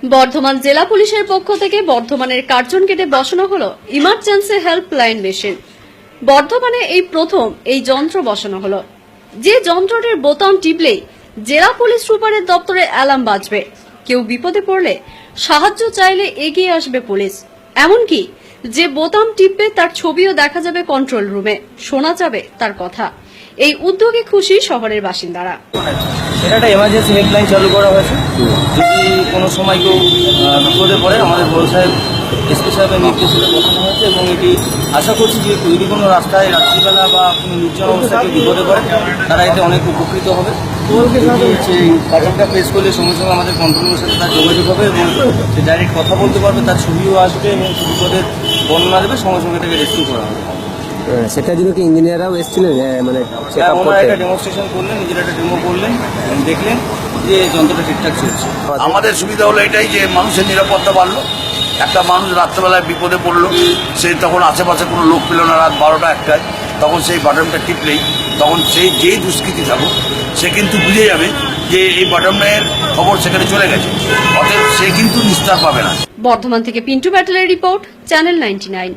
বর্ধমান জেলা পুলিশের পক্ষ থেকে বর্ধমানের কার্জন গেটে বসানো হলো ইমার্জেন্সি হেল্পলাইন মেশিন। বর্ধমানে এই প্রথম এই যন্ত্র বসানো হলো, যে যন্ত্রটির বোতাম টিপলেই জেলা পুলিশ সুপারের দপ্তরে অ্যালার্ম বাজবে। কেউ বিপদে পড়লে সাহায্য চাইলে এগিয়ে আসবে পুলিশ। এমনকি যে বোতাম টিপবে তার ছবিও দেখা যাবে কন্ট্রোল রুমে, শোনা যাবে তার কথা। এই উদ্যোগে খুশি শহরের বাসিন্দারা। এটা একটা এমার্জেন্সি হেল্পলাইন চালু করা হয়েছে। যদি কোনো সময় কেউ বিপদে পড়ে আমাদের বড় সাহেব এসপি সাহেবের নির্দেশে বসানো হয়েছে এবং এটি আশা করছি যে যদি কোনো রাস্তায় রাত্রিবেলা বা কোনো নির্জন অবস্থায় কেউ বিপদে পড়ে তারা এতে অনেক উপকৃত হবে। সেই বাটনটা প্রেস করলে সঙ্গে সঙ্গে আমাদের কন্ট্রোলের সাথে তার যোগাযোগ হবে এবং সে ডাইরেক্ট কথা বলতে পারবে, তার ছবিও আসবে এবং বিপদের বর্ণনা দেবে, সঙ্গে সঙ্গে তাকে রেস্কিউ করা হবে। সেটার জন্য কি ইঞ্জিনিয়াররাও এসেছিলেন? মানে ওনারা একটা ডেমনস্ট্রেশন করলেন, নিজেরা একটা ডেমো করলেন, দেখলেন যে যন্ত্রটা ঠিকঠাক চলছে। আমাদের সুবিধা হলো এটাই যে মানুষের নিরাপত্তা বাড়লো। একটা মানুষ রাত্রেবেলায় বিপদে পড়লো, সে তখন আশেপাশে কোনো লোক পেল না, রাত 12টা 1টায়, তখন সেই বাটনটা টিপলেই তখন সেই যেই দুষ্কৃতী থাকুক সে কিন্তু বুঝে যাবে যে এই বাটনের খবর সেখানে চলে গেছে, অতএব সে কিন্তু নিস্তার পাবে না। বর্ধমান থেকে পিন্টু প্যাটেলের রিপোর্ট, চ্যানেল 99।